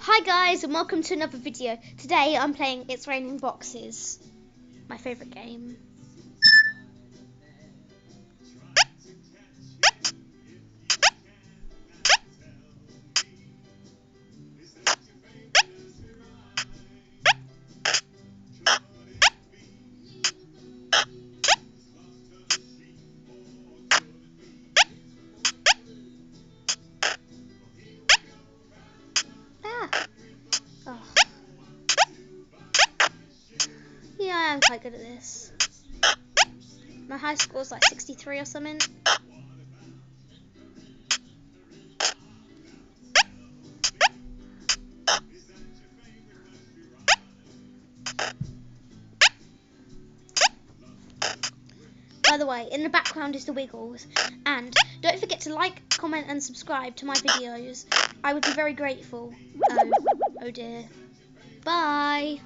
Hi guys, and welcome to another video. Today I'm playing It's Raining Boxes, my favourite game. Oh. Yeah, I am quite good at this. My high score is like 63 or something. By the way, in the background is the Wiggles. And don't forget to like, comment and subscribe to my videos. I would be very grateful. Oh dear. Bye.